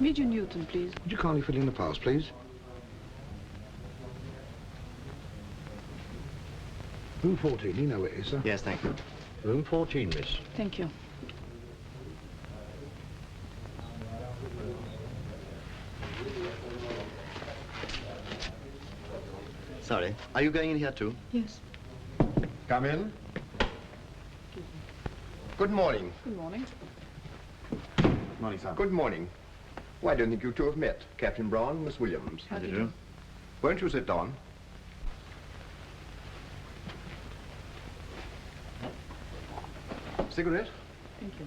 Major Newton, please. Would you kindly fill in the pass, please? Room 14, you know where it is, sir? Yes, thank you. Room 14, miss. Thank you. Sorry. Are you going in here too? Yes. Come in. Good morning. Good morning. Morning, sir. Good morning. Well, I don't think you two have met. Captain Brown and Miss Williams. How do you do? Won't you sit down? Cigarette? Thank you.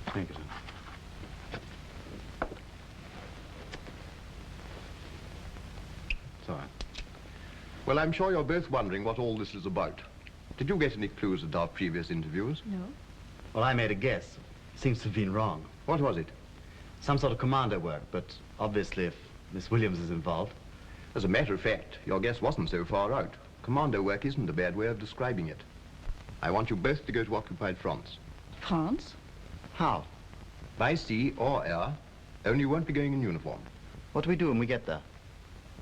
Thank you, sir. Sorry. Well, I'm sure you're both wondering what all this is about. Did you get any clues at our previous interviews? No. Well, I made a guess. Seems to have been wrong. What was it? Some sort of commando work, but obviously if Miss Williams is involved. As a matter of fact, your guess wasn't so far out. Commando work isn't a bad way of describing it. I want you both to go to occupied France. France? How? By sea or air, only you won't be going in uniform. What do we do when we get there?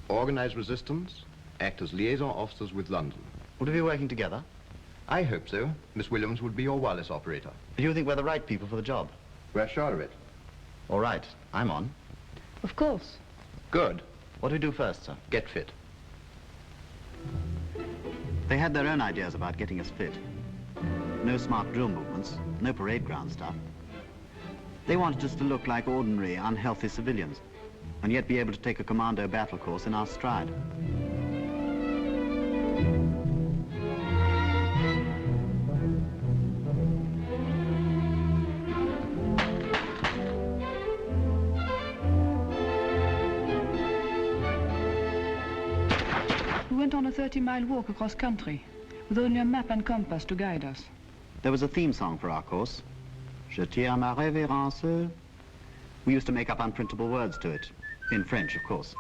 Organize resistance, act as liaison officers with London. Would we be working together? I hope so. Miss Williams would be your wireless operator. Do you think we're the right people for the job? We're sure of it. All right, I'm on. Of course. Good. What do we do first, sir? Get fit. They had their own ideas about getting us fit. No smart drill movements, no parade ground stuff. They wanted us to look like ordinary, unhealthy civilians, and yet be able to take a commando battle course in our stride. We went on a 30-mile walk across country, with only a map and compass to guide us. There was a theme song for our course. Je tire ma révérence. We used to make up unprintable words to it, in French, of course.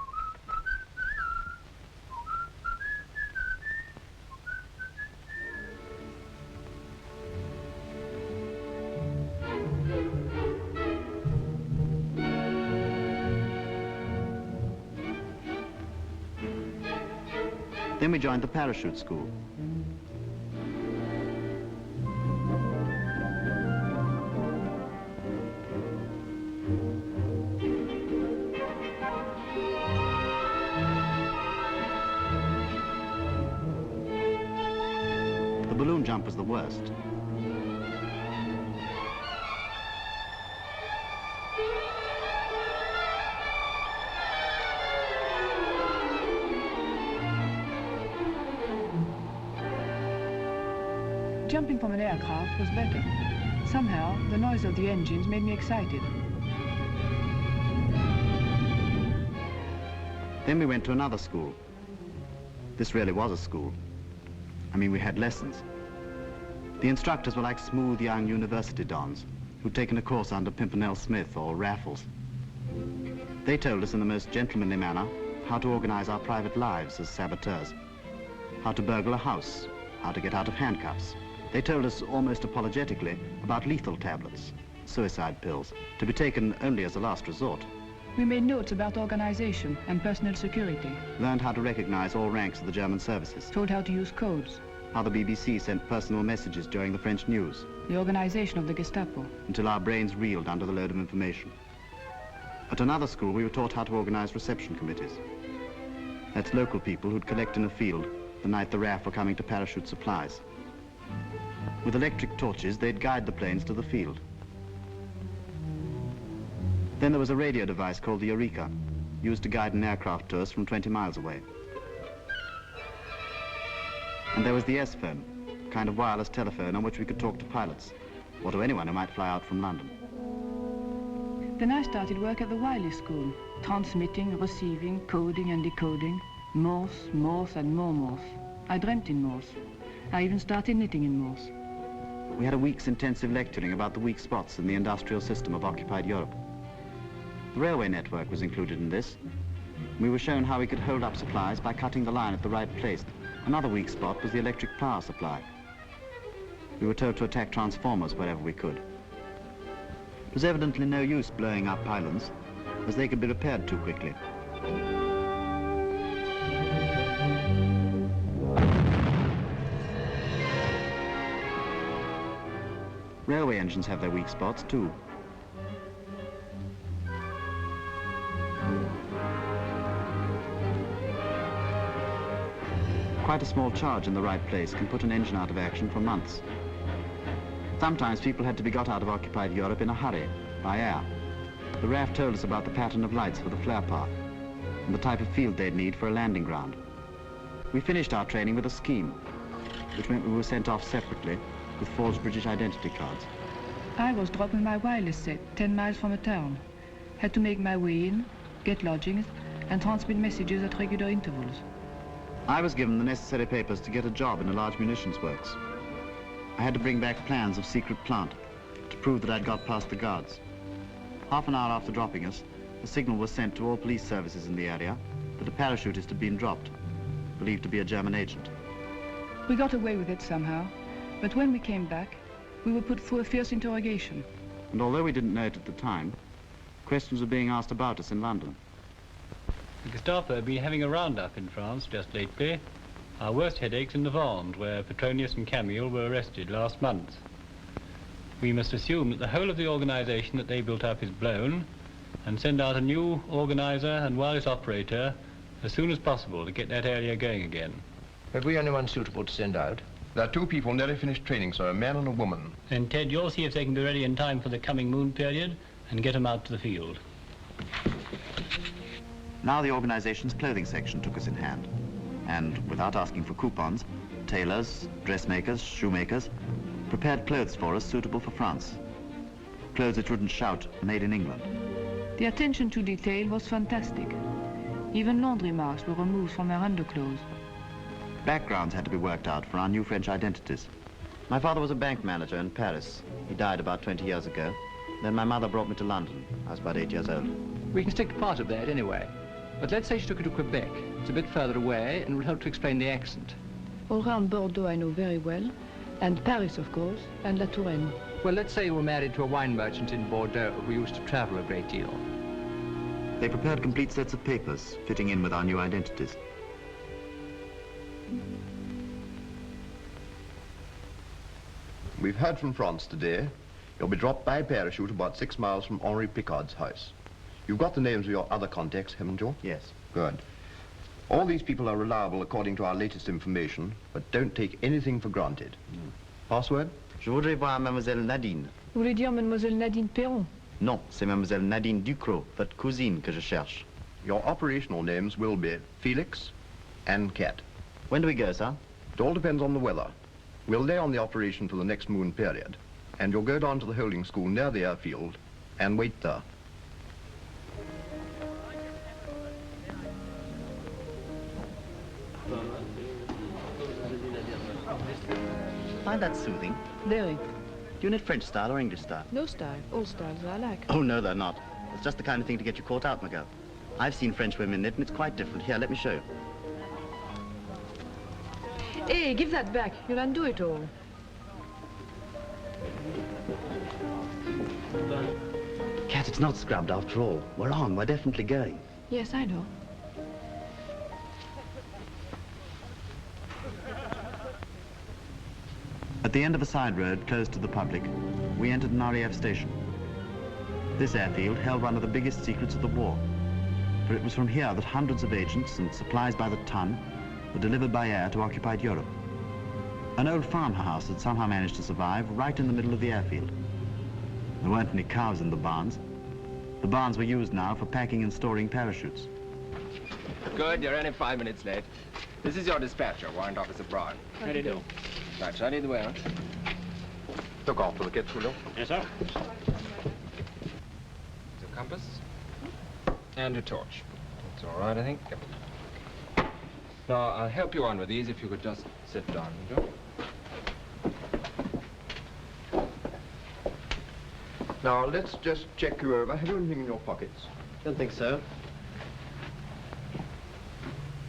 Then we joined the parachute school. The balloon jump was the worst. Jumping from an aircraft was better. Somehow, the noise of the engines made me excited. Then we went to another school. This really was a school. I mean, we had lessons. The instructors were like smooth young university dons who'd taken a course under Pimpernel Smith or Raffles. They told us in the most gentlemanly manner how to organize our private lives as saboteurs, how to burgle a house, how to get out of handcuffs. They told us almost apologetically about lethal tablets, suicide pills, to be taken only as a last resort. We made notes about organization and personal security. Learned how to recognize all ranks of the German services. Told how to use codes. How the BBC sent personal messages during the French news. The organization of the Gestapo. Until our brains reeled under the load of information. At another school, we were taught how to organize reception committees. That's local people who'd collect in a field the night the RAF were coming to parachute supplies. With electric torches, they'd guide the planes to the field. Then there was a radio device called the Eureka, used to guide an aircraft to us from 20 miles away. And there was the S-phone, a kind of wireless telephone on which we could talk to pilots, or to anyone who might fly out from London. Then I started work at the Wiley School, transmitting, receiving, coding and decoding, Morse, Morse and more Morse. I dreamt in Morse. I even started knitting in Morse. We had a week's intensive lecturing about the weak spots in the industrial system of occupied Europe. The railway network was included in this. We were shown how we could hold up supplies by cutting the line at the right place. Another weak spot was the electric power supply. We were told to attack transformers wherever we could. It was evidently no use blowing up pylons, as they could be repaired too quickly. Railway engines have their weak spots too. Quite a small charge in the right place can put an engine out of action for months. Sometimes people had to be got out of occupied Europe in a hurry, by air. The RAF told us about the pattern of lights for the flare path and the type of field they'd need for a landing ground. We finished our training with a scheme, which meant we were sent off separately with forged British identity cards. I was dropping my wireless set 10 miles from a town. Had to make my way in, get lodgings, and transmit messages at regular intervals. I was given the necessary papers to get a job in a large munitions works. I had to bring back plans of secret plant to prove that I'd got past the guards. Half an hour after dropping us, a signal was sent to all police services in the area that a parachutist had been dropped, believed to be a German agent. We got away with it somehow, but when we came back, we were put through a fierce interrogation. And although we didn't know it at the time, questions were being asked about us in London. The Gestapo have been having a roundup in France just lately. Our worst headaches in the Vendée, where Petronius and Camille were arrested last month. We must assume that the whole of the organization that they built up is blown, and send out a new organizer and wireless operator as soon as possible to get that area going again. Have we anyone suitable to send out? There are two people nearly finished training, sir, a man and a woman. And Ted, you'll see if they can be ready in time for the coming moon period and get them out to the field. Now the organization's clothing section took us in hand. And without asking for coupons, tailors, dressmakers, shoemakers prepared clothes for us suitable for France. Clothes which wouldn't shout, made in England. The attention to detail was fantastic. Even laundry marks were removed from our underclothes. Backgrounds had to be worked out for our new French identities. My father was a bank manager in Paris. He died about 20 years ago. Then my mother brought me to London. I was about 8 years old. We can stick to part of that anyway. But let's say she took you to Quebec. It's a bit further away and will help to explain the accent. All round Bordeaux I know very well, and Paris, of course, and La Touraine. Well, let's say you were married to a wine merchant in Bordeaux who used to travel a great deal. They prepared complete sets of papers fitting in with our new identities. We've heard from France today. You'll be dropped by parachute about 6 miles from Henri Picard's house. You've got the names of your other contacts, haven't you? Yes. Good. All these people are reliable according to our latest information, but don't take anything for granted. Password? Je voudrais voir Mademoiselle Nadine. Vous voulez dire Mademoiselle Nadine Perron? Non, c'est Mademoiselle Nadine Ducrot, votre cousine, que je cherche. Your operational names will be Felix and Cat. When do we go, sir? It all depends on the weather. We'll lay on the operation for the next moon period, and you'll go down to the holding school near the airfield and wait there. Find that soothing. Very. Do you knit French style or English style? No style. All styles I like. Oh, no, they're not. It's just the kind of thing to get you caught out, my girl. I've seen French women knit, and it's quite different. Here, let me show you. Hey, give that back. You'll undo it all. Cat, it's not scrubbed after all. We're on. We're definitely going. Yes, I know. At the end of a side road closed to the public, we entered an RAF station. This airfield held one of the biggest secrets of the war, for it was from here that hundreds of agents and supplies by the ton were delivered by air to occupied Europe. An old farmhouse had somehow managed to survive right in the middle of the airfield. There weren't any cows in the barns. The barns were used now for packing and storing parachutes. Good, you're only 5 minutes late. This is your dispatcher, Warrant Officer Brown. How do you do? Right, shall I lead the way, huh? Look after the kids, will you? Yes, sir. The compass. And a torch. That's all right, I think. Yep. Now, I'll help you on with these if you could just sit down, would you? Now, let's just check you over. Have you anything in your pockets? Don't think so.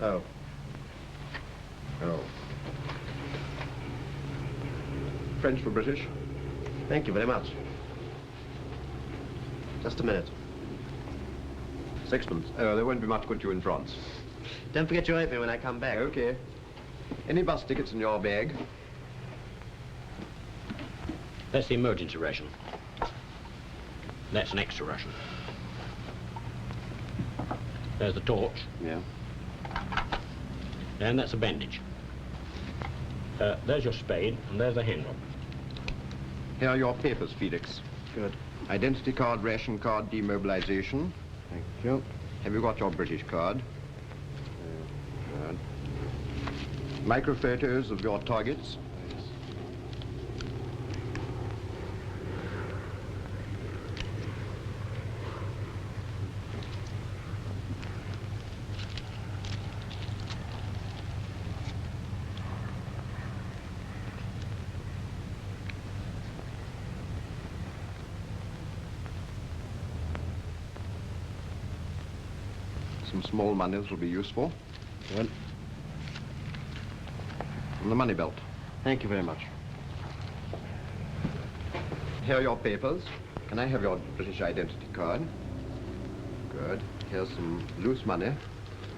Oh. Oh. French for British? Thank you very much. Just a minute. Sixpence. Oh, there won't be much good to you in France. Don't forget you owe me when I come back. Okay. Any bus tickets in your bag? That's the emergency ration. That's an extra ration. There's the torch. Yeah. And that's a bandage. There's your spade, and there's the handle. Here are your papers, Felix. Good. Identity card, ration card, demobilization. Thank you. Have you got your British card? Good. Microphotos of your targets. Some small monies will be useful. Good. And the money belt. Thank you very much. Here are your papers. Can I have your British identity card? Good. Here's some loose money.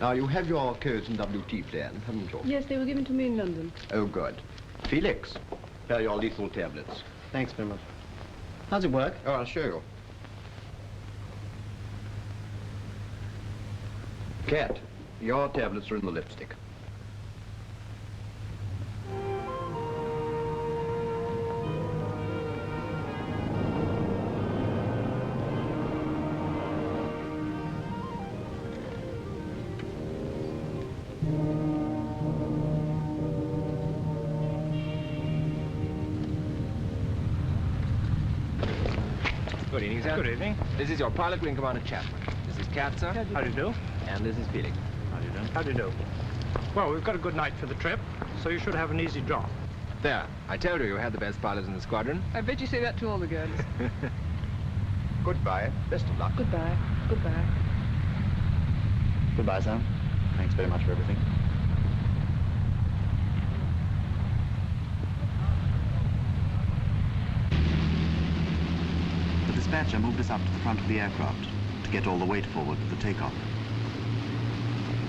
Now, you have your codes and WT plan, haven't you? Yes, they were given to me in London. Oh, good. Felix, here are your lethal tablets. Thanks very much. How's it work? Oh, I'll show you. Cat, your tablets are in the lipstick. Good evening, sir. Good evening. This is your pilot, Wing Commander Chapman. This is Cat, sir. How do you do? And this is Felix. How do you do? How do you do? Well, we've got a good night for the trip, so you should have an easy job. There. I told you you had the best pilots in the squadron. I bet you say that to all the girls. Goodbye. Best of luck. Goodbye. Goodbye. Goodbye, Sam. Thanks very much for everything. The dispatcher moved us up to the front of the aircraft to get all the weight forward for the takeoff.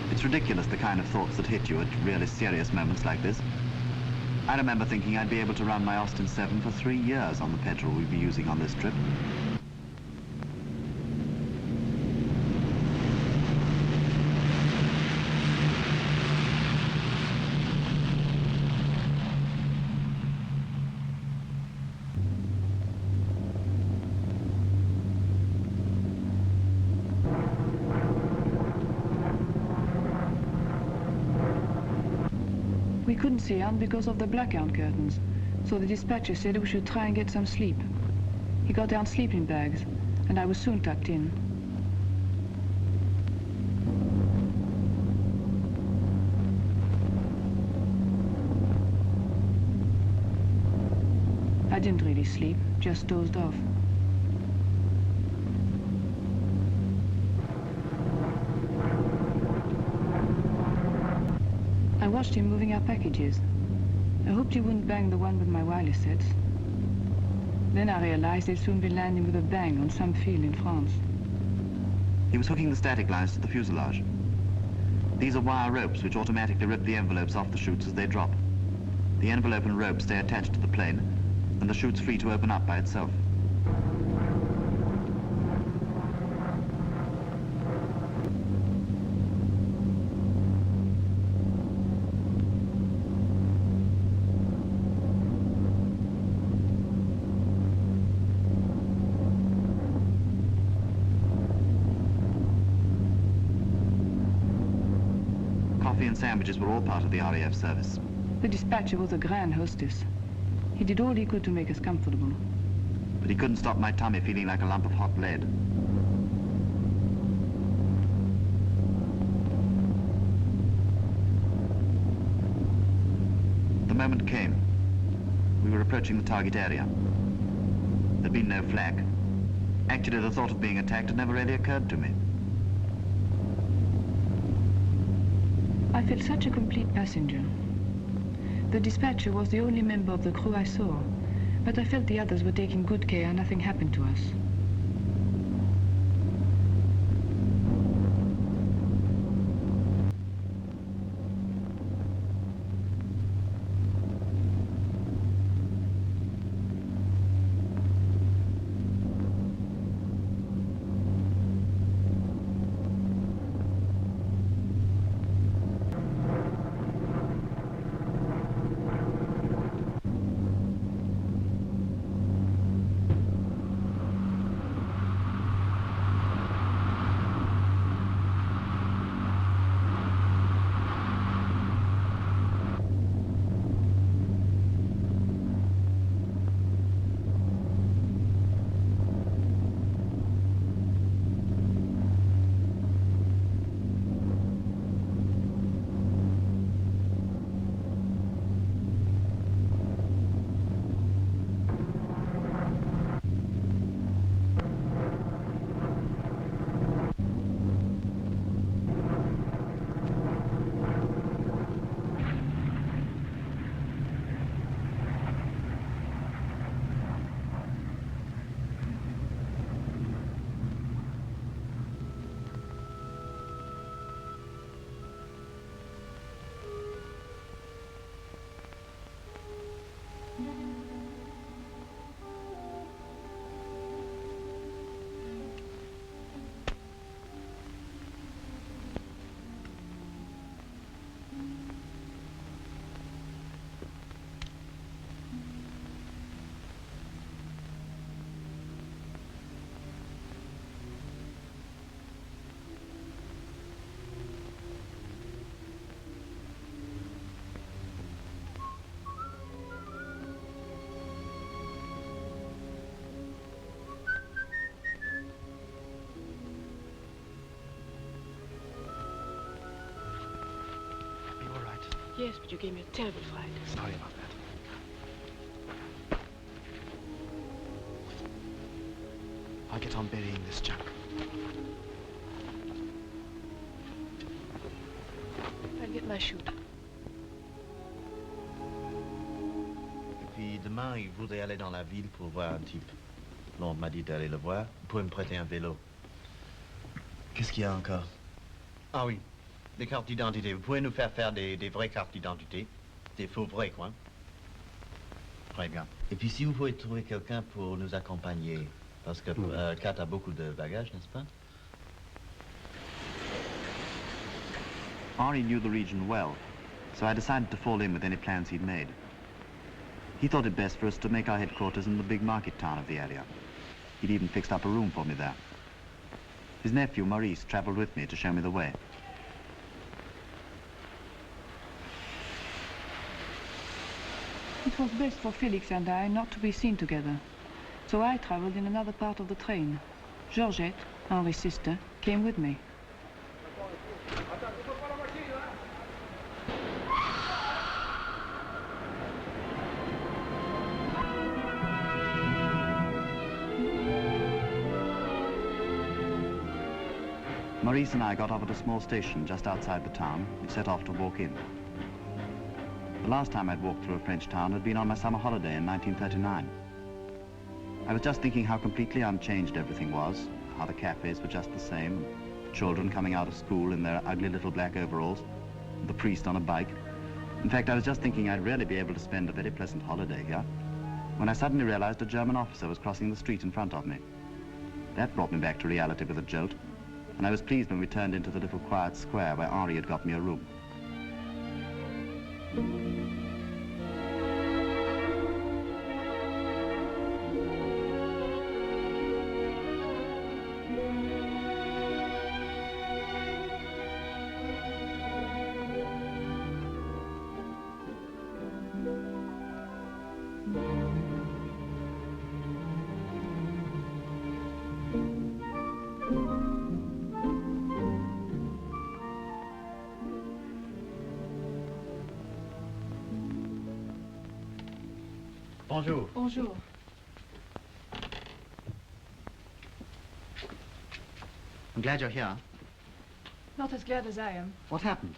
It's ridiculous the kind of thoughts that hit you at really serious moments like this. I remember thinking I'd be able to run my Austin 7 for 3 years on the petrol we'd be using on this trip. We couldn't see out because of the blackout curtains, so the dispatcher said we should try and get some sleep. He got down sleeping bags, and I was soon tucked in. I didn't really sleep, just dozed off. I watched him moving our packages. I hoped he wouldn't bang the one with my wireless sets. Then I realized they'd soon be landing with a bang on some field in France. He was hooking the static lines to the fuselage. These are wire ropes which automatically rip the envelopes off the chutes as they drop. The envelope and rope stay attached to the plane, and the chute's free to open up by itself. Coffee and sandwiches were all part of the RAF service. The dispatcher was a grand hostess. He did all he could to make us comfortable. But he couldn't stop my tummy feeling like a lump of hot lead. The moment came. We were approaching the target area. There'd been no flak. Actually, the thought of being attacked had never really occurred to me. I felt such a complete passenger. The dispatcher was the only member of the crew I saw, but I felt the others were taking good care nothing happened to us. Yes, but you gave me a terrible fright. Sorry about that. I'll get on burying this junk. I'll get my chute. Et puis demain, il voudrait aller dans la ville pour voir un type. Non, on m'a dit d'aller le voir. Vous pouvez me prêter un vélo. Qu'est-ce qu'il y a encore? Ah oui, des cartes d'identité. Vous pouvez nous faire des vraies cartes d'identité. Des faux vrais, quoi. Très bien. Et puis si vous pouvez trouver quelqu'un pour nous accompagner, parce que Kat a beaucoup de bagages, n'est-ce pas? Henri knew the region well, so I decided to fall in with any plans he'd made. He thought it best for us to make our headquarters in the big market town of the area. He'd even fixed up a room for me there. His nephew, Maurice, traveled with me to show me the way. It was best for Felix and I not to be seen together, so I traveled in another part of the train. Georgette, Henri's sister, came with me. Maurice and I got off at a small station just outside the town and set off to walk in. The last time I'd walked through a French town had been on my summer holiday in 1939. I was just thinking how completely unchanged everything was, how the cafes were just the same, children coming out of school in their ugly little black overalls, the priest on a bike. In fact, I was just thinking I'd really be able to spend a very pleasant holiday here, when I suddenly realized a German officer was crossing the street in front of me. That brought me back to reality with a jolt, and I was pleased when we turned into the little quiet square where Henri had got me a room. Bonjour. Bonjour. I'm glad you're here. Not as glad as I am. What happened?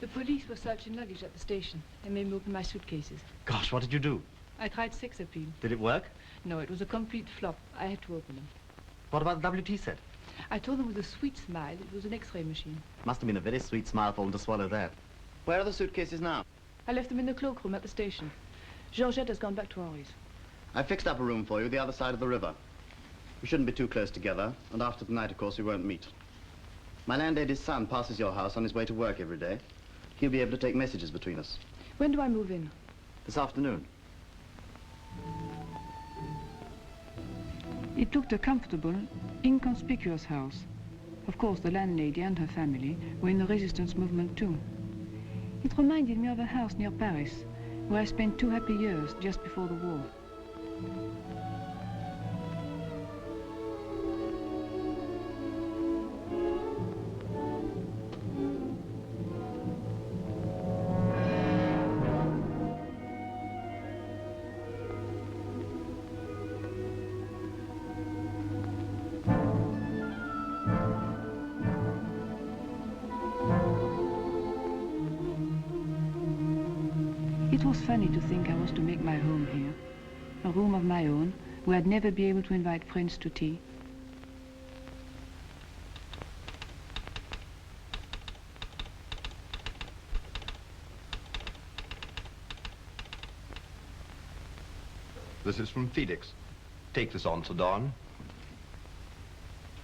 The police were searching luggage at the station. They made me open my suitcases. Gosh, what did you do? I tried sex appeal. Did it work? No, it was a complete flop. I had to open them. What about the WT set? I told them with a sweet smile it was an X-ray machine. Must have been a very sweet smile for them to swallow that. Where are the suitcases now? I left them in the cloakroom at the station. Georgette has gone back to Henri's. I fixed up a room for you the other side of the river. We shouldn't be too close together, and after the night, of course, we won't meet. My landlady's son passes your house on his way to work every day. He'll be able to take messages between us. When do I move in? This afternoon. It looked a comfortable, inconspicuous house. Of course, the landlady and her family were in the resistance movement too. It reminded me of a house near Paris, where I spent 2 happy years just before the war. It was funny to think I was to make my home here, a room of my own, where I'd never be able to invite friends to tea. This is from Felix. Take this on, Sir Don.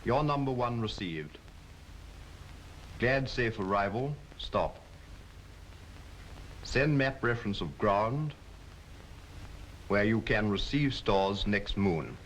Your number 1 received. Glad safe arrival. Stop. Send map reference of ground where you can receive stores next moon.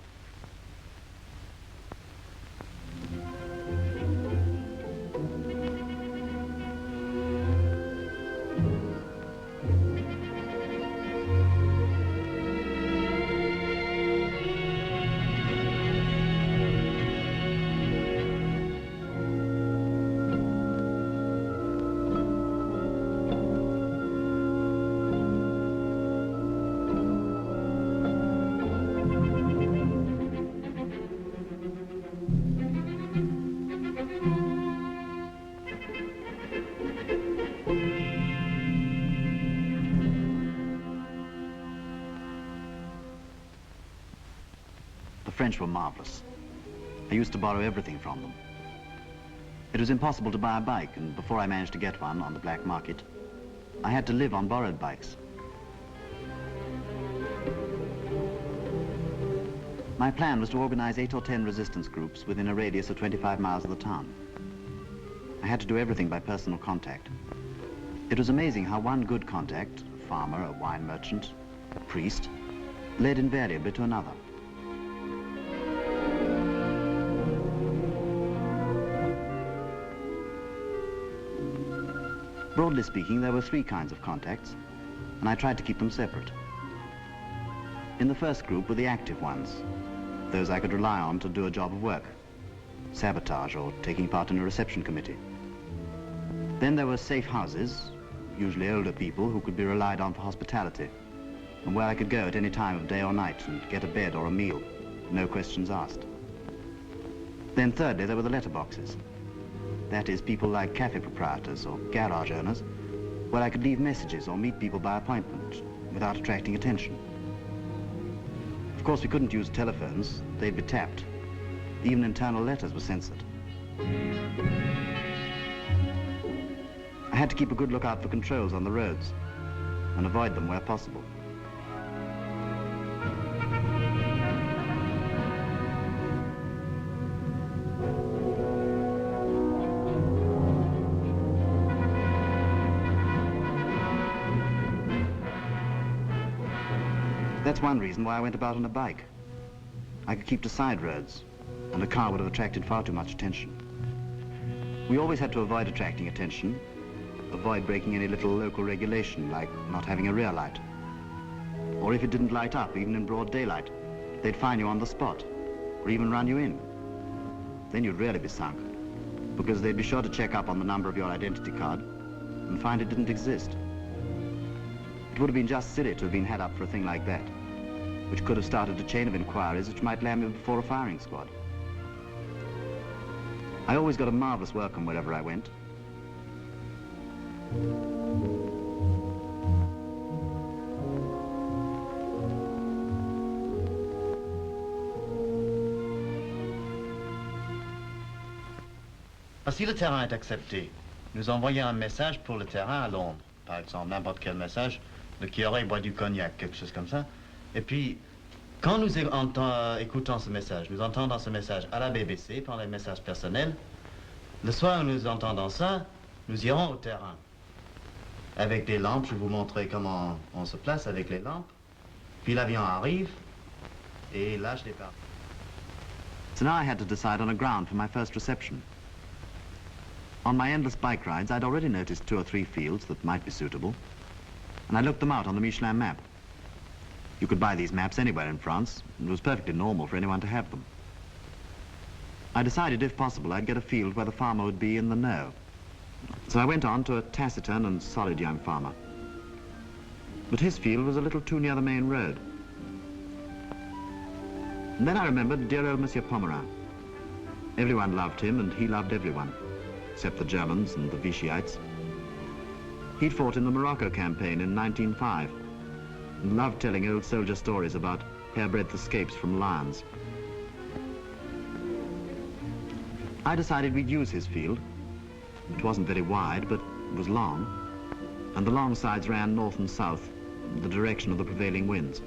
French were marvelous. I used to borrow everything from them. It was impossible to buy a bike, and before I managed to get one on the black market, I had to live on borrowed bikes. My plan was to organize 8 or 10 resistance groups within a radius of 25 miles of the town. I had to do everything by personal contact. It was amazing how one good contact, a farmer, a wine merchant, a priest, led invariably to another. Broadly speaking, there were 3 kinds of contacts, and I tried to keep them separate. In the first group were the active ones, those I could rely on to do a job of work, sabotage or taking part in a reception committee. Then there were safe houses, usually older people who could be relied on for hospitality, and where I could go at any time of day or night and get a bed or a meal, no questions asked. Then thirdly, there were the letterboxes. That is, people like cafe proprietors or garage owners, where I could leave messages or meet people by appointment without attracting attention. Of course, we couldn't use telephones. They'd be tapped. Even internal letters were censored. I had to keep a good lookout for controls on the roads and avoid them where possible. That's one reason why I went about on a bike. I could keep to side roads, and a car would have attracted far too much attention. We always had to avoid attracting attention, avoid breaking any little local regulation, like not having a rear light. Or if it didn't light up, even in broad daylight, they'd fine you on the spot, or even run you in. Then you'd really be sunk, because they'd be sure to check up on the number of your identity card and find it didn't exist. It would have been just silly to have been had up for a thing like that, which could have started a chain of inquiries which might land me before a firing squad. I always got a marvelous welcome wherever I went. Si le terrain est accepté, nous envoyons un message pour le terrain à Londres. Par exemple, n'importe quel message, le qui aurait boit du cognac, quelque chose comme ça. Et puis, quand nous écoutons ce message, nous entendons ce message à la BBC, par les messages personnels, le soir où nous entendons ça, nous irons au terrain. Avec des lampes, je vais vous montrer comment on se place avec les lampes. Puis l'avion arrive, et là, je départ. So now I had to decide on a ground for my first reception. On my endless bike rides, I'd already noticed 2 or 3 fields that might be suitable, and I looked them out on the Michelin map. You could buy these maps anywhere in France, and it was perfectly normal for anyone to have them. I decided, if possible, I'd get a field where the farmer would be in the know. So I went on to a taciturn and solid young farmer. But his field was a little too near the main road. And then I remembered dear old Monsieur Pomerin. Everyone loved him, and he loved everyone, except the Germans and the Vichy'ites. He'd fought in the Morocco campaign in 1905 and loved telling old soldier stories about hairbreadth escapes from lions. I decided we'd use his field. It wasn't very wide, but it was long, and the long sides ran north and south in the direction of the prevailing winds.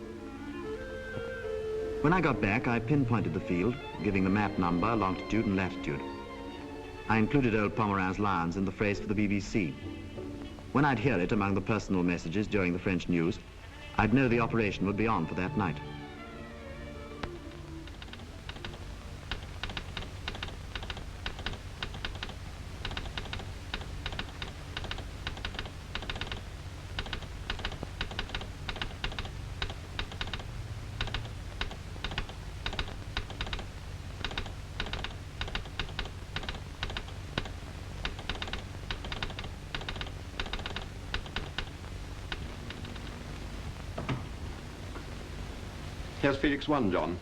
When I got back, I pinpointed the field, giving the map number, longitude and latitude. I included old Pomerin's lions in the phrase for the BBC. When I'd hear it among the personal messages during the French news, I'd know the operation would be on for that night. Here's Felix 1, John.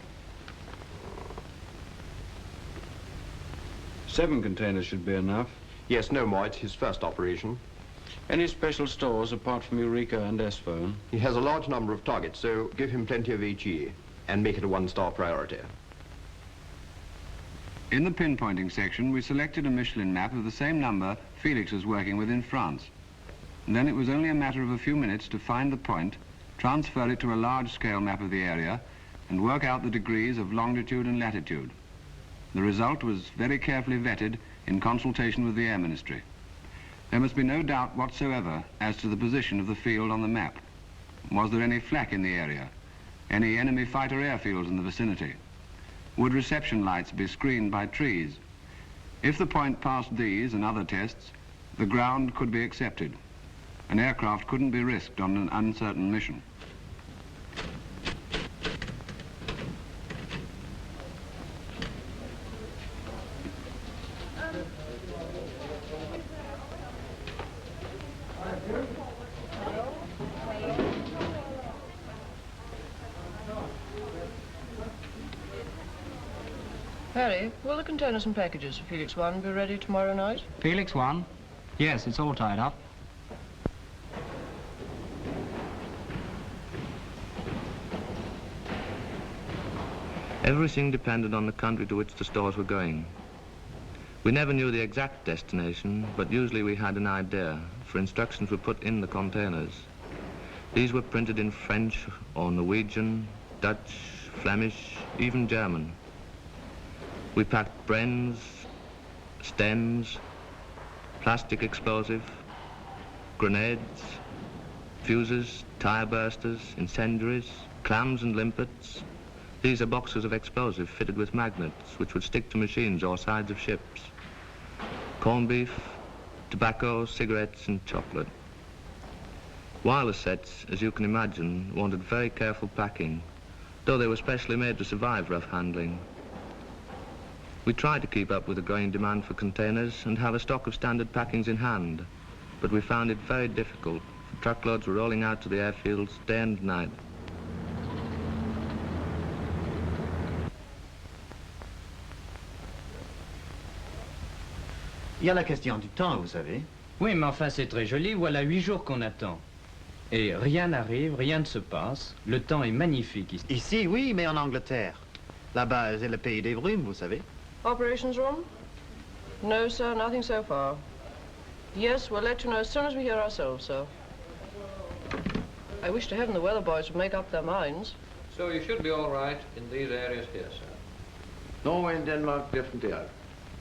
7 containers should be enough. Yes, no more. It's his first operation. Any special stores apart from Eureka and S-Phone? He has a large number of targets, so give him plenty of HE and make it a 1-star priority. In the pinpointing section, we selected a Michelin map of the same number Felix was working with in France. And then it was only a matter of a few minutes to find the point, transfer it to a large-scale map of the area, and work out the degrees of longitude and latitude. The result was very carefully vetted in consultation with the Air Ministry. There must be no doubt whatsoever as to the position of the field on the map. Was there any flak in the area? Any enemy fighter airfields in the vicinity? Would reception lights be screened by trees? If the point passed these and other tests, the ground could be accepted. An aircraft couldn't be risked on an uncertain mission. Harry, will the containers and packages for Felix 1 be ready tomorrow night? Felix 1? Yes, it's all tied up. Everything depended on the country to which the stores were going. We never knew the exact destination, but usually we had an idea, for instructions were put in the containers. These were printed in French or Norwegian, Dutch, Flemish, even German. We packed Brens, stems, plastic explosive, grenades, fuses, tire bursters, incendiaries, clams and limpets. These are boxes of explosive fitted with magnets which would stick to machines or sides of ships. Corned beef, tobacco, cigarettes and chocolate. Wireless sets, as you can imagine, wanted very careful packing, though they were specially made to survive rough handling. We tried to keep up with the growing demand for containers and have a stock of standard packings in hand, but we found it very difficult. Truckloads were rolling out to the airfields day and night. Il y a la question du temps, vous savez. Oui, mais enfin, c'est très joli. Voilà 8 jours qu'on attend. Et rien n'arrive, rien ne se passe. Le temps est magnifique ici. Ici, oui, mais en Angleterre. Là-bas, c'est le pays des brumes, vous savez. Operations room? No, sir, nothing so far. Yes, we'll let you know as soon as we hear ourselves, sir. I wish to heaven the weather boys would make up their minds. So you should be all right in these areas here, sir. Norway and Denmark definitely out.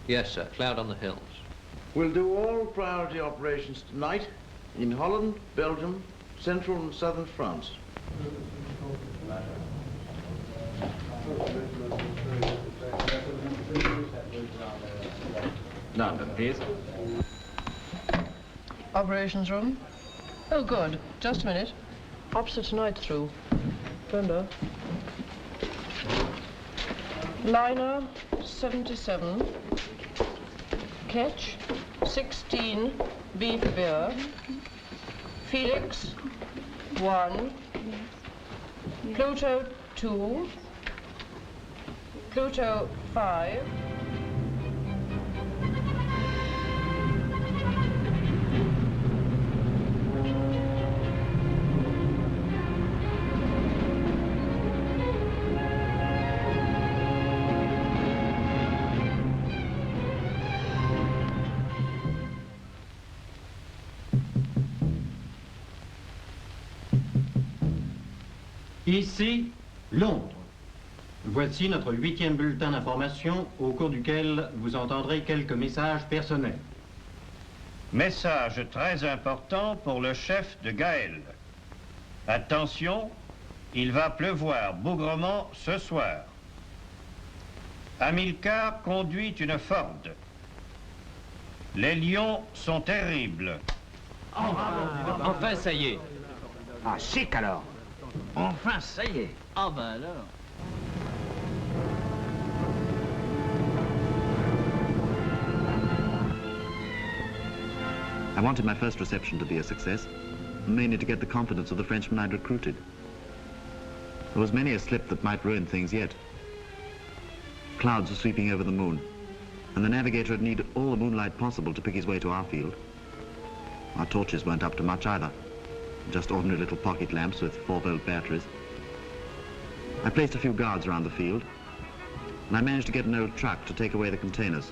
Yes, sir. Cloud on the hills. We'll do all priority operations tonight in Holland, Belgium, central and southern France. London, please. Operations room? Oh, good. Just a minute. Opposite tonight's through. Brenda. Liner 77. Ketch 16. Beef beer. Felix 1. Pluto 2. Pluto 5. Ici, Londres. Voici notre 8e bulletin d'information au cours duquel vous entendrez quelques messages personnels. Message très important pour le chef de Gaël. Attention, il va pleuvoir bougrement ce soir. Hamilcar conduit une Ford. Les lions sont terribles. Enfin, ça y est. Ah, chic alors. Enfin, ça y est. Ah ben alors. I wanted my first reception to be a success, mainly to get the confidence of the Frenchmen I'd recruited. There was many a slip that might ruin things yet. Clouds were sweeping over the moon, and the navigator had needed all the moonlight possible to pick his way to our field. Our torches weren't up to much either, just ordinary little pocket lamps with 4-volt batteries. I placed a few guards around the field. and I managed to get an old truck to take away the containers.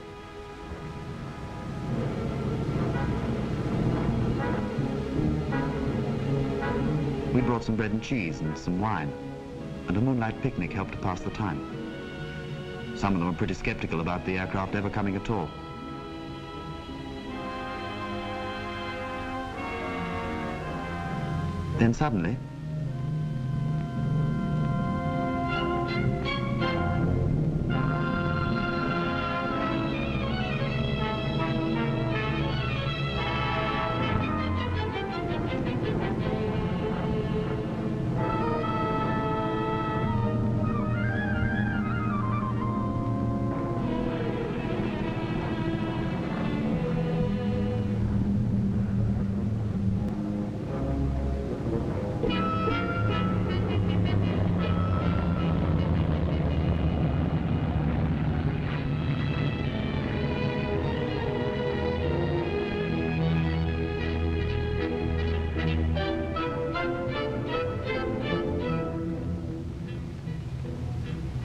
We brought some bread and cheese and some wine, and a moonlight picnic helped to pass the time. Some of them were pretty skeptical about the aircraft ever coming at all. Then suddenly,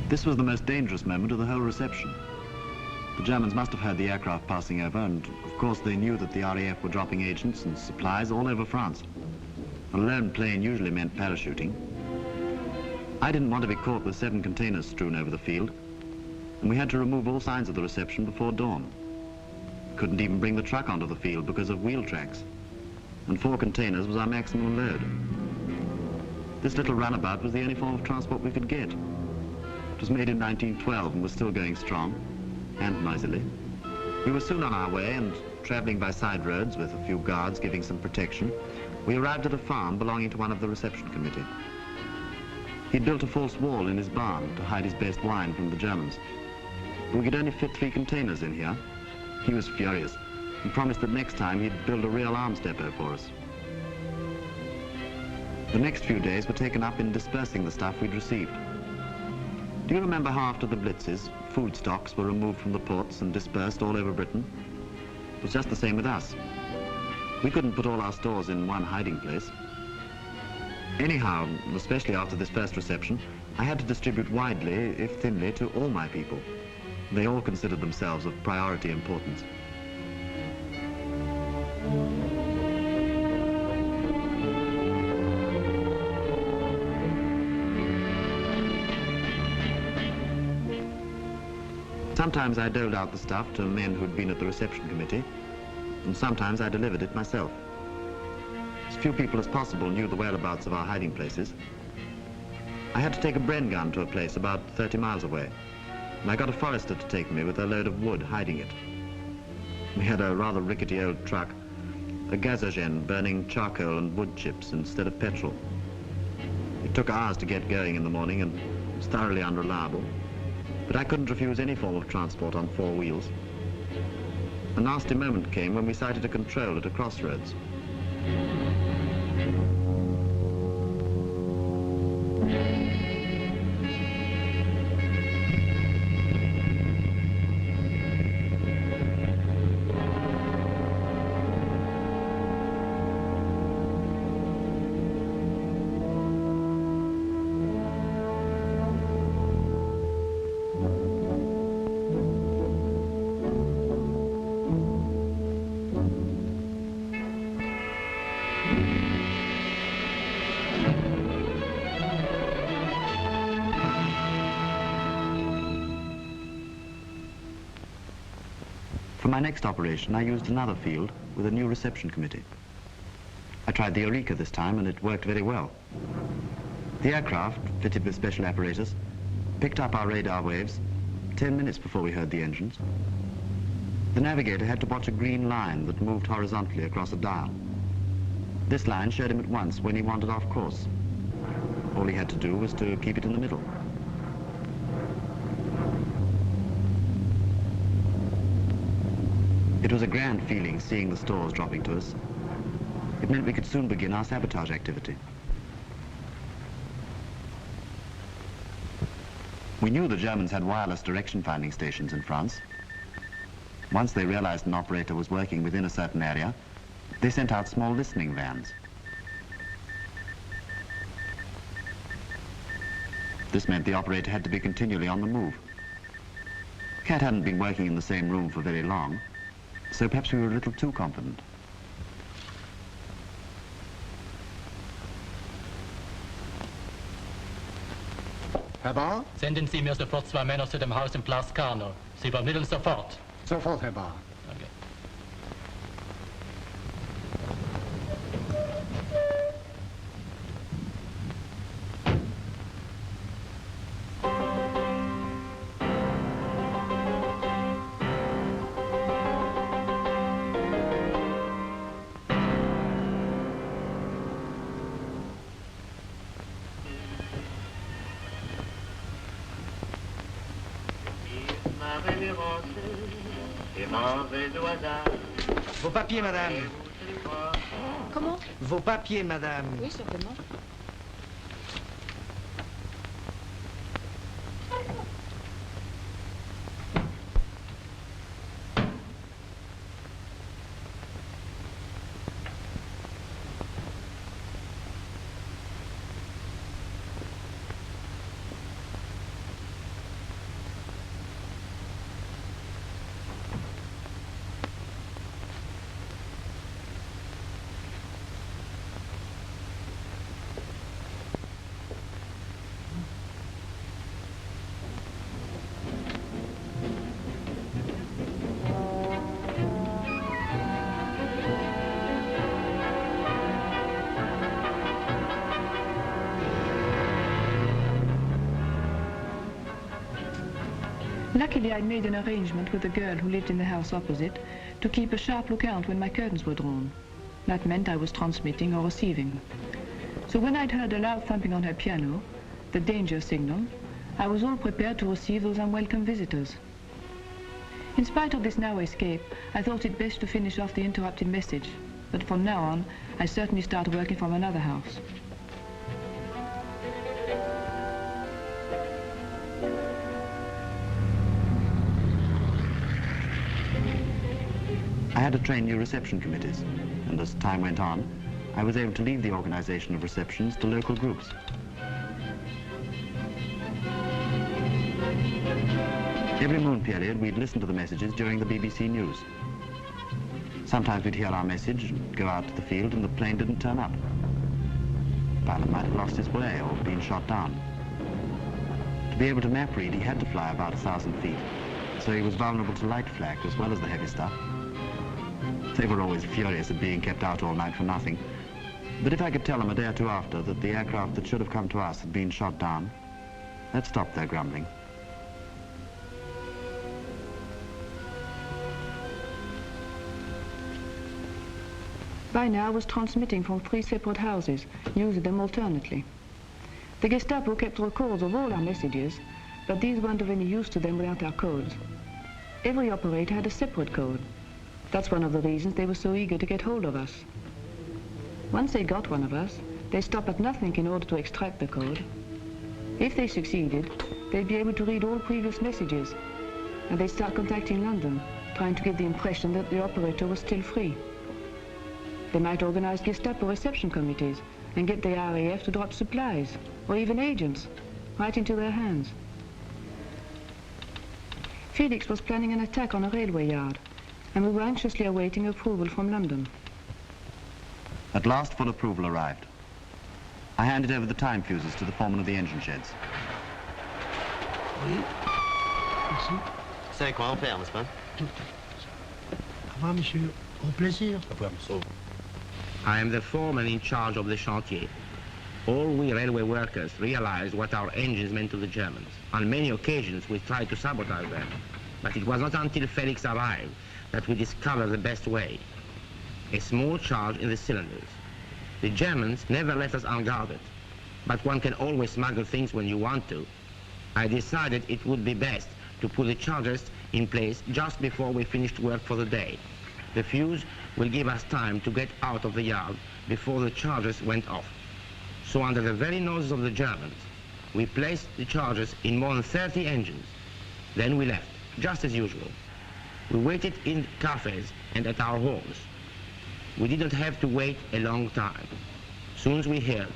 this was the most dangerous moment of the whole reception. The Germans must have heard the aircraft passing over, and of course they knew that the RAF were dropping agents and supplies all over France. A lone plane usually meant parachuting. I didn't want to be caught with 7 containers strewn over the field, and we had to remove all signs of the reception before dawn. Couldn't even bring the truck onto the field because of wheel tracks, and 4 containers was our maximum load. This little runabout was the only form of transport we could get. It was made in 1912 and was still going strong, and noisily. We were soon on our way, and traveling by side roads with a few guards giving some protection, we arrived at a farm belonging to one of the reception committee. He'd built a false wall in his barn to hide his best wine from the Germans. But we could only fit 3 containers in here. He was furious and promised that next time he'd build a real arms depot for us. The next few days were taken up in dispersing the stuff we'd received. Do you remember how after the blitzes, food stocks were removed from the ports and dispersed all over Britain? It was just the same with us. We couldn't put all our stores in one hiding place. Anyhow, especially after this first reception, I had to distribute widely, if thinly, to all my people. They all considered themselves of priority importance. Sometimes I doled out the stuff to men who'd been at the reception committee, and sometimes I delivered it myself. As few people as possible knew the whereabouts of our hiding places. I had to take a Bren gun to a place about 30 miles away, and I got a forester to take me with a load of wood hiding it. We had a rather rickety old truck, a gasogen burning charcoal and wood chips instead of petrol. It took hours to get going in the morning and was thoroughly unreliable. But I couldn't refuse any form of transport on 4 wheels. A nasty moment came when we sighted a control at a crossroads. For my next operation, I used another field with a new reception committee. I tried the Eureka this time, and it worked very well. The aircraft, fitted with special apparatus, picked up our radar waves 10 minutes before we heard the engines. The navigator had to watch a green line that moved horizontally across a dial. This line showed him at once when he wandered off course. All he had to do was to keep it in the middle. It was a grand feeling seeing the stores dropping to us. It meant we could soon begin our sabotage activity. We knew the Germans had wireless direction finding stations in France. Once they realized an operator was working within a certain area, they sent out small listening vans. This meant the operator had to be continually on the move. Cat hadn't been working in the same room for very long, so perhaps we were a little too confident. Herr Bar? Senden Sie mir sofort 2 Männer zu dem Haus im Place Carnot. Sie übermitteln sofort. Sofort, Herr Bar. Danke. Vos papiers, madame. Comment? Vos papiers, madame. Oui, certainement. Luckily, I'd made an arrangement with the girl who lived in the house opposite to keep a sharp lookout when my curtains were drawn. That meant I was transmitting or receiving. So when I'd heard a loud thumping on her piano, the danger signal, I was all prepared to receive those unwelcome visitors. In spite of this narrow escape, I thought it best to finish off the interrupted message, but from now on, I certainly start working from another house. I had to train new reception committees, and as time went on, I was able to leave the organization of receptions to local groups. Every moon period, we'd listen to the messages during the BBC News. Sometimes we'd hear our message, go out to the field, and the plane didn't turn up. The pilot might have lost his way or been shot down. To be able to map read, he had to fly about 1,000 feet, so he was vulnerable to light flak as well as the heavy stuff. They were always furious at being kept out all night for nothing. But if I could tell them a day or two after that the aircraft that should have come to us had been shot down, that stopped their grumbling. By now I was transmitting from 3 separate houses, using them alternately. The Gestapo kept records of all our messages, but these weren't of any use to them without our codes. Every operator had a separate code. That's one of the reasons they were so eager to get hold of us. Once they got one of us, they stopped at nothing in order to extract the code. If they succeeded, they'd be able to read all previous messages, and they'd start contacting London, trying to give the impression that the operator was still free. They might organize Gestapo reception committees and get the RAF to drop supplies, or even agents, right into their hands. Felix was planning an attack on a railway yard, and we were anxiously awaiting approval from London. At last, full approval arrived. I handed over the time fuses to the foreman of the engine sheds. Oui. Merci. C'est quoi en faire, n'est-ce pas? Au revoir, monsieur. Au plaisir. Au revoir, monsieur. I am the foreman in charge of the chantier. All we railway workers realized what our engines meant to the Germans. On many occasions, we tried to sabotage them. But it was not until Felix arrived that we discovered the best way. A small charge in the cylinders. The Germans never left us unguarded, but one can always smuggle things when you want to. I decided it would be best to put the charges in place just before we finished work for the day. The fuse will give us time to get out of the yard before the charges went off. So under the very noses of the Germans, we placed the charges in more than 30 engines. Then we left, just as usual. We waited in cafes and at our homes. We didn't have to wait a long time. Soon as we heard,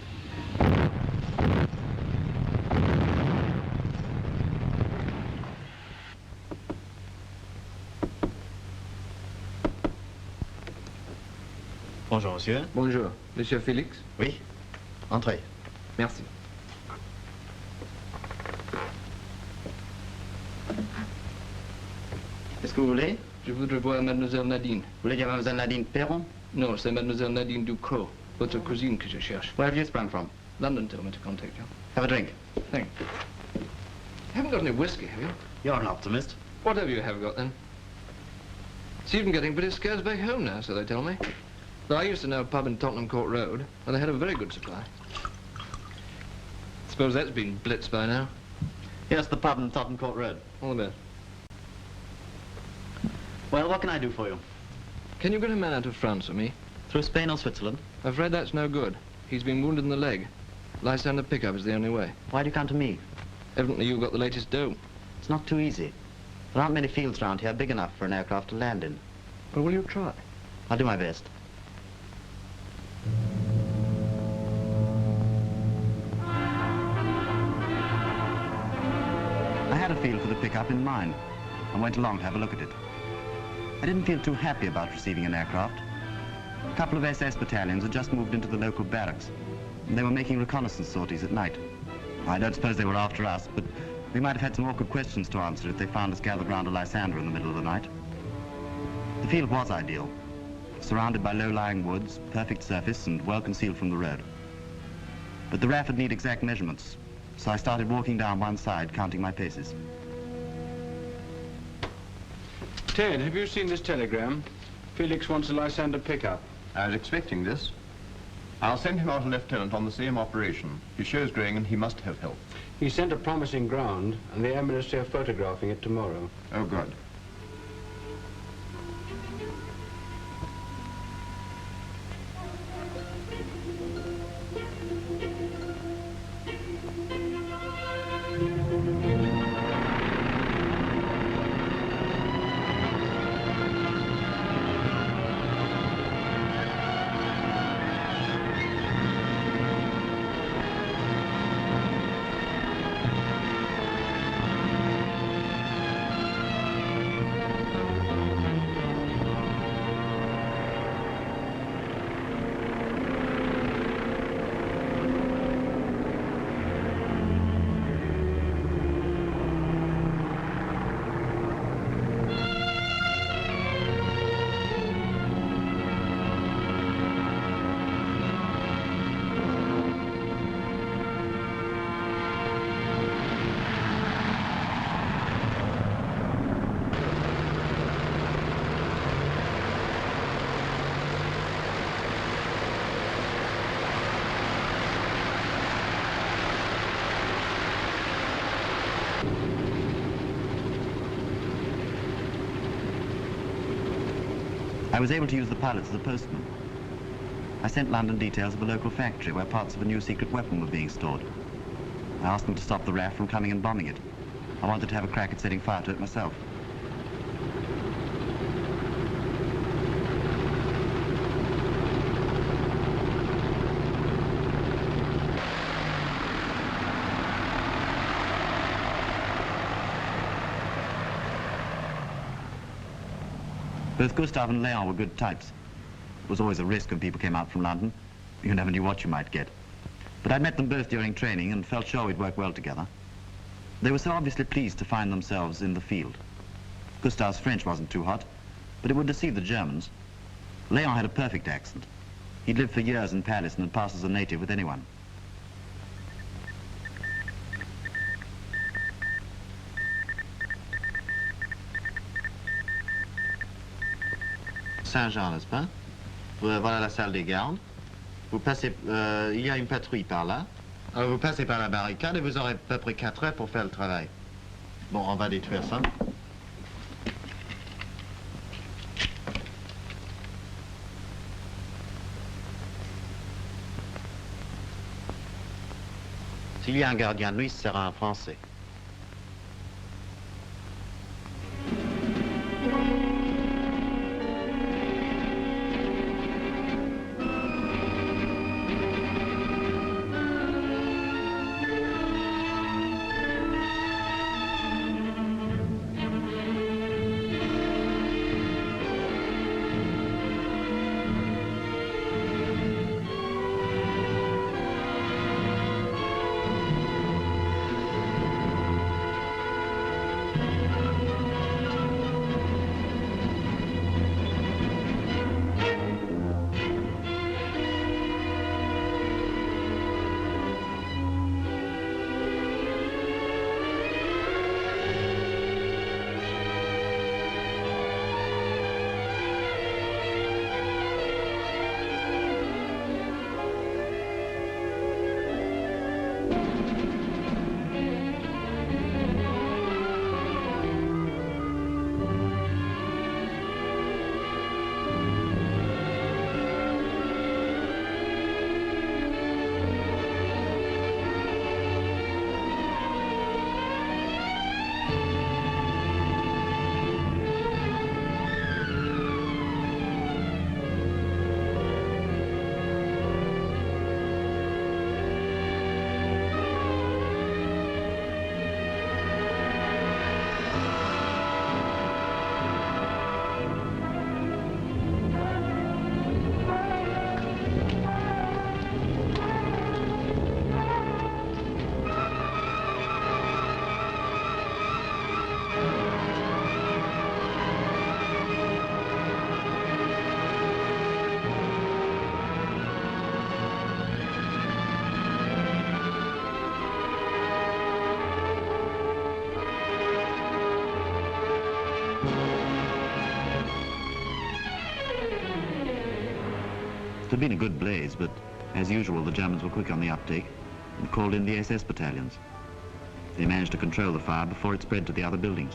Bonjour, monsieur. Bonjour. Monsieur Félix? Oui. Entrez. Merci. Qu'est-ce que vous voulez? Je voudrais voir Mademoiselle Nadine. Vous voulez dire Mademoiselle Nadine Perron? Non, c'est Mademoiselle Nadine Ducrot, votre cousine que je cherche. Where have you sprung from? London told me to contact you. Have a drink. Thank you. You haven't got any whiskey, have you? You're an optimist. Whatever you have got, then. It's even getting pretty scarce back home now, so they tell me. Though I used to know a pub in Tottenham Court Road, where they had a very good supply. Suppose that's been blitzed by now. Yes, the pub in Tottenham Court Road. All the best. Well, what can I do for you? Can you get a man out of France for me? Through Spain or Switzerland? I'm afraid that's no good. He's been wounded in the leg. Lysander pickup is the only way. Why do you come to me? Evidently you've got the latest dough. It's not too easy. There aren't many fields around here big enough for an aircraft to land in. Well, will you try? I'll do my best. I had a field for the pickup in mind and went along to have a look at it. I didn't feel too happy about receiving an aircraft. A couple of SS battalions had just moved into the local barracks, and they were making reconnaissance sorties at night. I don't suppose they were after us, but we might have had some awkward questions to answer if they found us gathered round a Lysander in the middle of the night. The field was ideal, surrounded by low-lying woods, perfect surface, and well concealed from the road. But the RAF would need exact measurements, so I started walking down one side, counting my paces. Ted, have you seen this telegram? Felix wants a Lysander pickup. I was expecting this. I'll send him out a lieutenant on the same operation. He shows graying and he must have help. He sent a promising ground, and the Air Ministry are photographing it tomorrow. Oh, good. I was able to use the pilots as a postman. I sent London details of a local factory where parts of a new secret weapon were being stored. I asked them to stop the RAF from coming and bombing it. I wanted to have a crack at setting fire to it myself. Both Gustav and Leon were good types. There was always a risk when people came out from London. You never knew what you might get. But I'd met them both during training and felt sure we'd work well together. They were so obviously pleased to find themselves in the field. Gustav's French wasn't too hot, but it would deceive the Germans. Leon had a perfect accent. He'd lived for years in Paris and had passed as a native with anyone. Saint-Jean, n'est-ce pas? Voilà la salle des gardes. Vous passez, il y a une patrouille par là. Alors vous passez par la barricade et vous aurez à peu près 4 heures pour faire le travail. Bon, on va détruire ça. S'il y a un gardien de nuit, ce sera un Français. been a good blaze, but as usual, the Germans were quick on the uptake and called in the SS battalions. They managed to control the fire before it spread to the other buildings.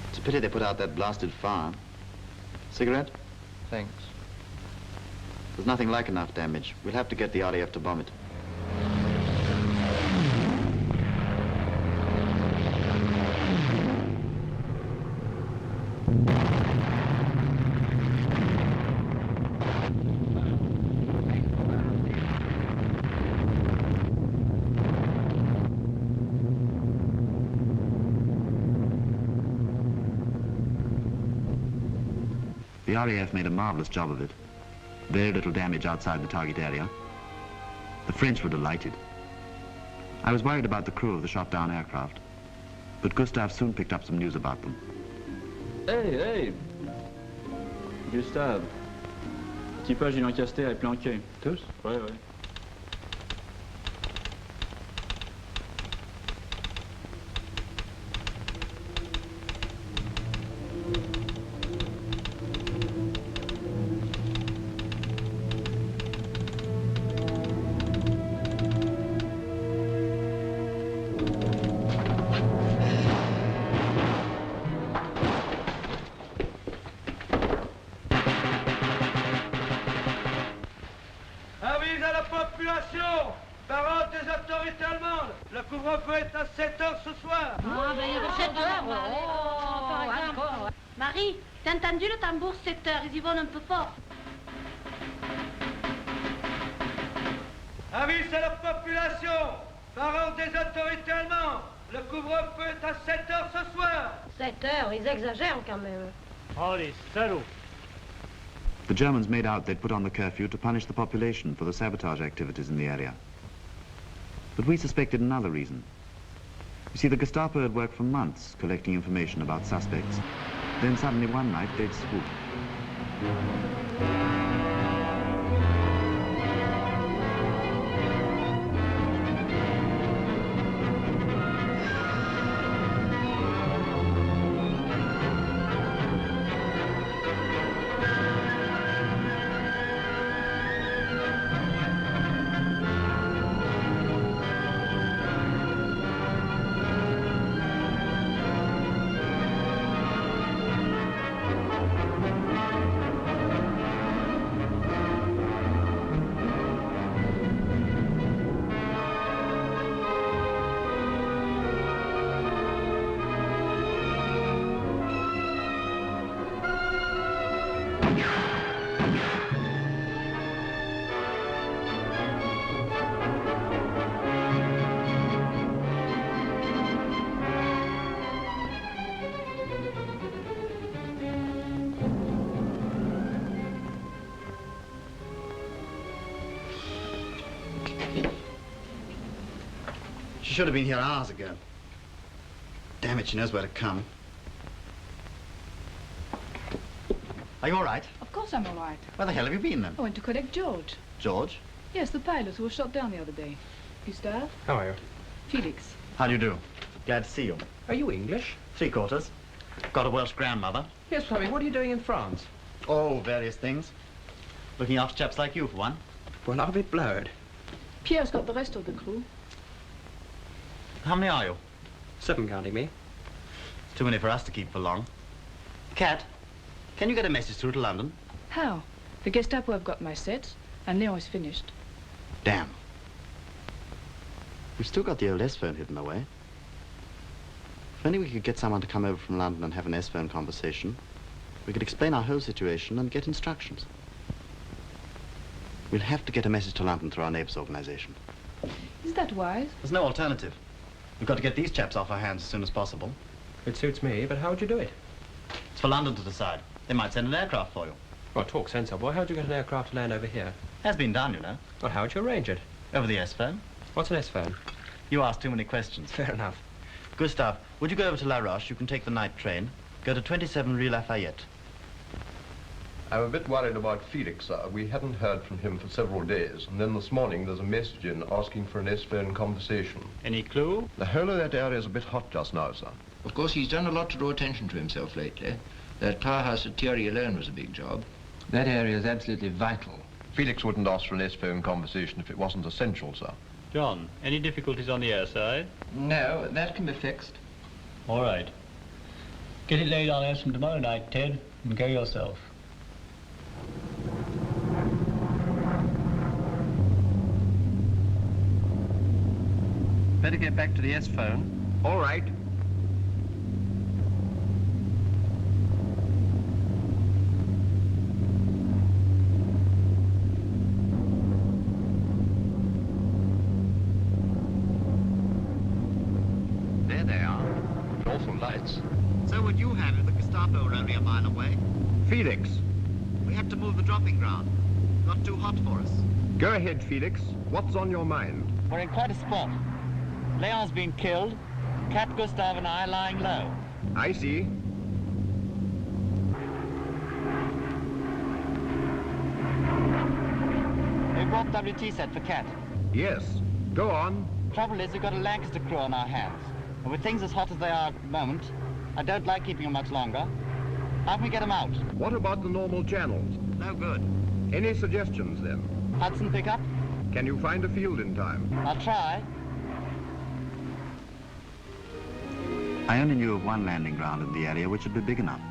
It's a pity they put out that blasted fire. Cigarette? Thanks. There's nothing like enough damage. We'll have to get the RAF to bomb it. The RAF made a marvelous job of it. Very little damage outside the target area. The French were delighted. I was worried about the crew of the shot-down aircraft, but Gustave soon picked up some news about them. Hey, hey! Gustave, l'équipage du Lancaster est planqué. Tous? Ouais, ouais. Avis à la population! Parole des autorités allemandes! Le couvre-feu est à 7 heures ce soir! Ah, ben il y a 7 heures, par exemple. Marie, t'as entendu le tambour 7 heures, ils y vont un peu fort. Avis à la population! Parole des autorités allemandes! Le couvre-feu est à 7 heures ce soir! 7 heures, ils exagèrent quand même. Oh, les salauds! The Germans made out they'd put on the curfew to punish the population for the sabotage activities in the area. But we suspected another reason. You see, the Gestapo had worked for months collecting information about suspects. Then suddenly one night they'd swoop. She should have been here hours ago. Damn it, she knows where to come. Are you all right? Of course I'm all right. Where the hell have you been, then? I went to collect George. George? Yes, the pilot who was shot down the other day. Gustave? How are you? Felix. How do you do? Glad to see you. Are you English? 3/4. Got a Welsh grandmother. Yes, Tommy, what are you doing in France? Oh, various things. Looking after chaps like you, for one. Well, I'm a bit blurred. Pierre's got the rest of the crew. How many are you? 7 counting me. Too many for us to keep for long. Cat, can you get a message through to London? How? The Gestapo have got my sets, and Leon is finished. Damn. We've still got the old S-phone hidden away. If only we could get someone to come over from London and have an S-phone conversation, we could explain our whole situation and get instructions. We'll have to get a message to London through our neighbours' organisation. Is that wise? There's no alternative. We've got to get these chaps off our hands as soon as possible. It suits me, but how would you do it? It's for London to decide. They might send an aircraft for you. Well, talk sense, boy. How'd you get an aircraft to land over here? Has been done, you know. Well, how'd you arrange it? Over the S-phone. What's an S-phone? You ask too many questions. Fair enough. Gustave, would you go over to La Roche? You can take the night train. Go to 27 Rue Lafayette. I'm a bit worried about Felix, sir. We hadn't heard from him for several days, and then this morning there's a message in asking for an S-phone conversation. Any clue? The whole of that area is a bit hot just now, sir. Of course, he's done a lot to draw attention to himself lately. That powerhouse at Thierry alone was a big job. That area is absolutely vital. Felix wouldn't ask for an S-phone conversation if it wasn't essential, sir. John, any difficulties on the air side? No, that can be fixed. All right. Get it laid on us from tomorrow night, Ted, and go yourself. Better get back to the S-phone. All right. There they are. Awful lights. So would you have if the Gestapo were only a mile away? Felix, We had to move the dropping ground. Got too hot for us. go ahead, Felix. What's on your mind? We're in quite a spot. Leon's been killed. Cat Gustav and I lying low. I see. We brought WT set for Cat. Yes. Go on. Trouble is, we've got a Lancaster crew on our hands. And with things as hot as they are at the moment, I don't like keeping them much longer. How can we get them out? What about the normal channels? No good. Any suggestions, then? Hudson pickup? Can you find a field in time? I'll try. I only knew of one landing ground in the area which would be big enough.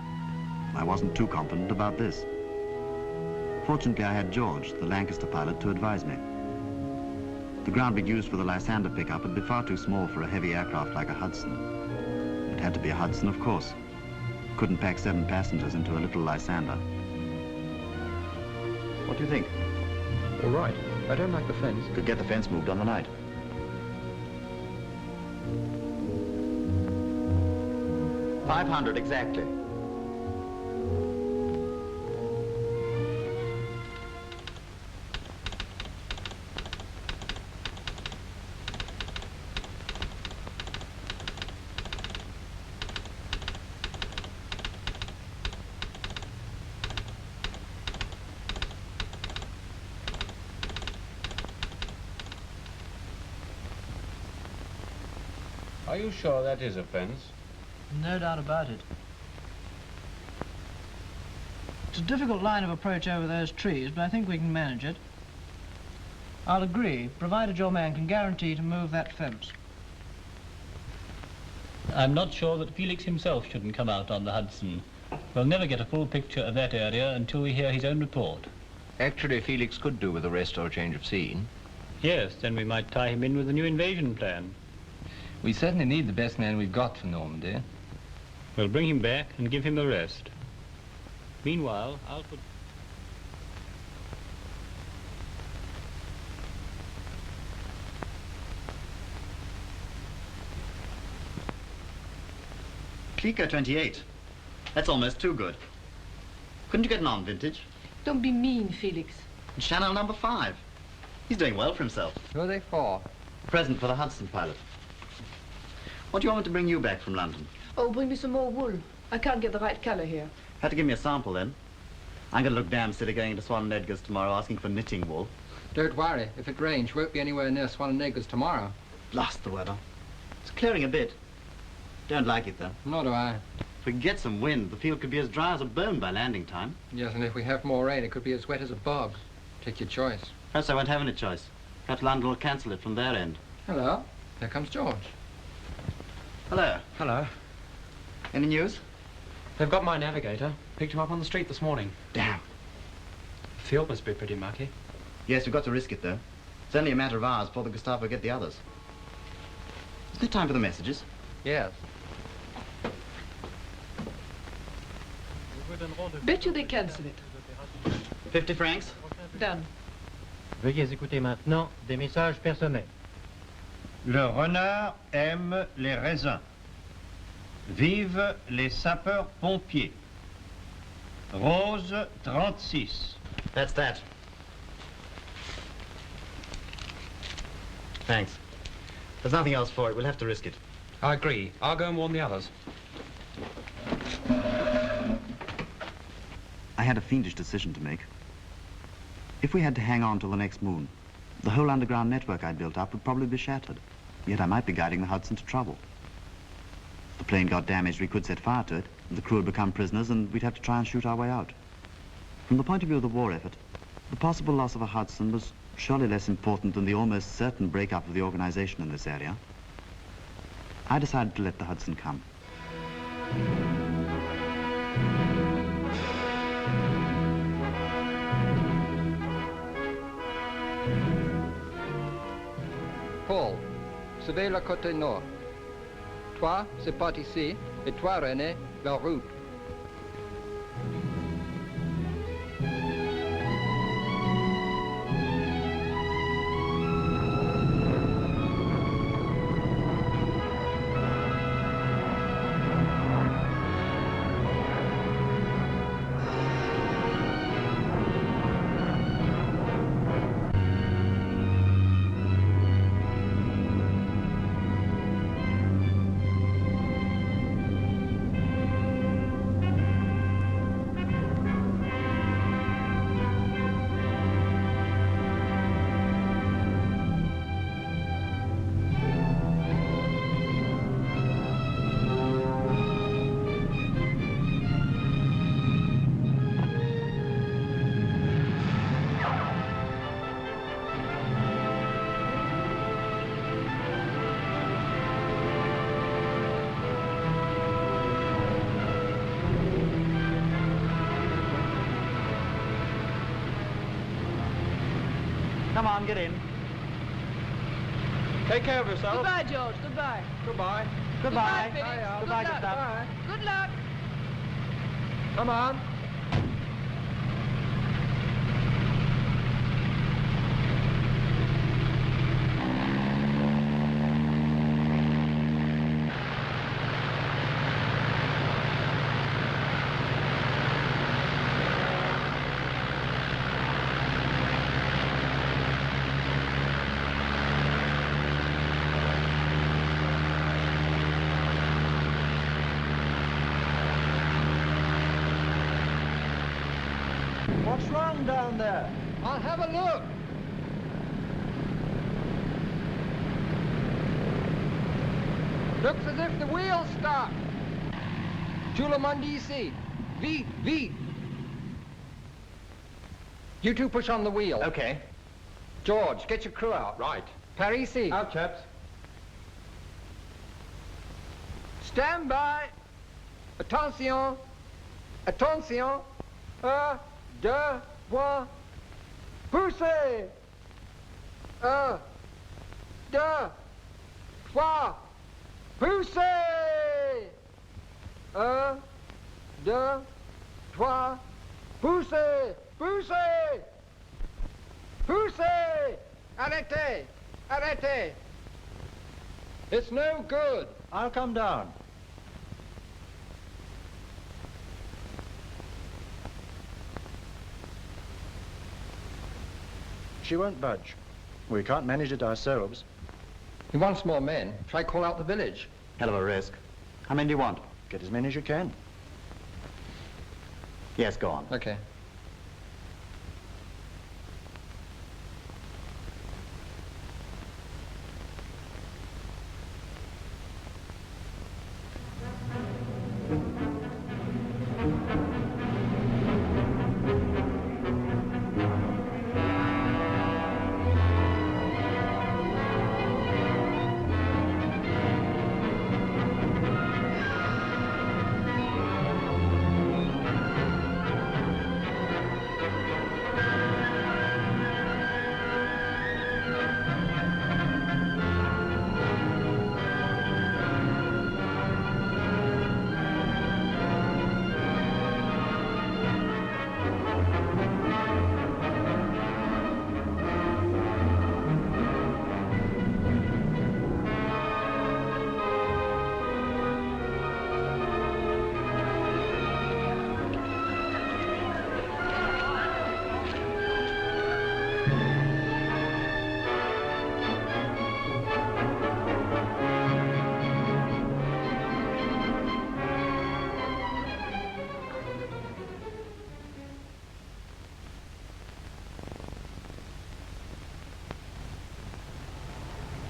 I wasn't too confident about this. Fortunately, I had George, the Lancaster pilot, to advise me. The ground we'd used for the Lysander pickup would be far too small for a heavy aircraft like a Hudson. It had to be a Hudson, of course. Couldn't pack 7 passengers into a little Lysander. What do you think? All right. I don't like the fence. Could get the fence moved on the night. $500 exactly. Are you sure that is a fence? No doubt about it. It's a difficult line of approach over those trees, but I think we can manage it. I'll agree, provided your man can guarantee to move that fence. I'm not sure that Felix himself shouldn't come out on the Hudson. We'll never get a full picture of that area until we hear his own report. Actually, Felix could do with a rest or a change of scene. Yes, then we might tie him in with a new invasion plan. We certainly need the best man we've got for Normandy. We'll bring him back and give him a rest. Meanwhile, I'll put... Cliquer 28. That's almost too good. Couldn't you get an on vintage? Don't be mean, Felix. And Chanel number 5. He's doing well for himself. Who are they for? Present for the Hudson pilot. What do you want me to bring you back from London? Oh, bring me some more wool. I can't get the right colour here. Had to give me a sample then. I'm going to look damn silly going into Swan and Edgar's tomorrow asking for knitting wool. Don't worry. If it rains, you won't be anywhere near Swan and Edgar's tomorrow. Blast the weather. It's clearing a bit. Don't like it, though. Nor do I. If we could get some wind, the field could be as dry as a bone by landing time. Yes, and if we have more rain, it could be as wet as a bog. Take your choice. Perhaps I won't have any choice. Perhaps London will cancel it from their end. Hello. Here comes George. Hello. Hello. Any news? They've got my navigator. Picked him up on the street this morning. Damn. The field must be pretty mucky. Yes, we've got to risk it, though. It's only a matter of hours before the Gestapo get the others. Isn't it time for the messages? Yes. Bet you they cancel it. 50 francs? Done. Veuillez écouter maintenant des messages personnels. Le renard aime les raisins. Vive les sapeurs-pompiers. Rose 36. That's that. Thanks. There's nothing else for it. We'll have to risk it. I agree. I'll go and warn the others. I had a fiendish decision to make. If we had to hang on till the next moon, the whole underground network I'd built up would probably be shattered. Yet I might be guiding the Hudson to trouble. If the plane got damaged, we could set fire to it, and the crew would become prisoners, and we'd have to try and shoot our way out. From the point of view of the war effort, the possible loss of a Hudson was surely less important than the almost certain breakup of the organization in this area. I decided to let the Hudson come. Paul, surveille la côte nord. Toi, c'est pas ici, et toi, René, la route. Come on, get in. Take care of yourself. Goodbye, George. Goodbye. Goodbye. Goodbye. Felix. Goodbye, Good luck. Gustav. Good luck. Come on. What's wrong down there? I'll have a look. Looks as if the wheels stopped. Tout le monde ici. Vite, vite. You two push on the wheel. Okay. George, get your crew out. Right. Par ici. Out, chaps. Stand by. Attention. Attention. 1, 2, 3. Poussez. 1, 2, 3. Poussez. 1, 2, 3. Poussez. Poussez. Poussez. Arrêtez. Arrêtez. It's no good. I'll come down. She won't budge. We can't manage it ourselves. He wants more men. Try call out the village. Hell of a risk. How many do you want? Get as many as you can. Yes, go on. Okay.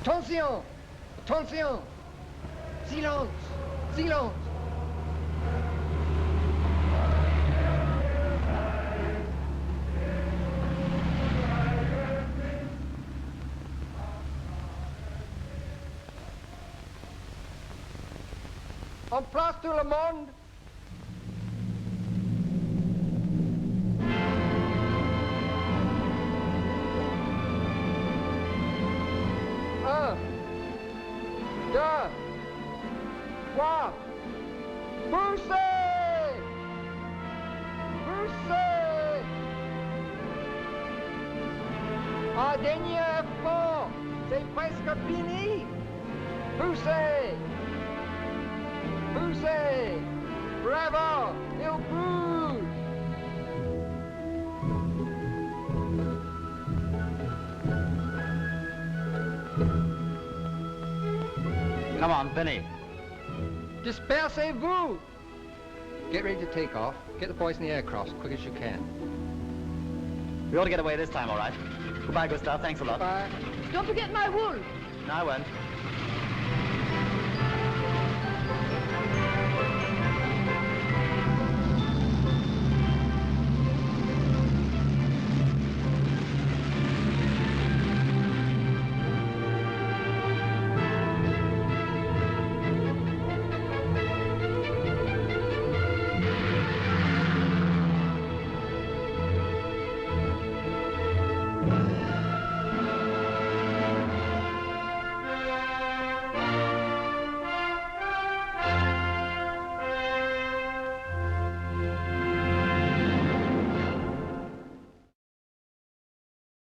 Attention! Attention! Silence! Silence! En place tout le monde! Un, deux, trois, poussez! Poussez! Un dernier effort, c'est presque fini! Poussez! Poussez! Bravo! Il bouge! Come on, Benny. Dispersez-vous! Get ready to take off. Get the boys in the aircraft as quick as you can. We ought to get away this time, all right. Goodbye, Gustav. Thanks a lot. Bye. Don't forget my wool. No, I won't.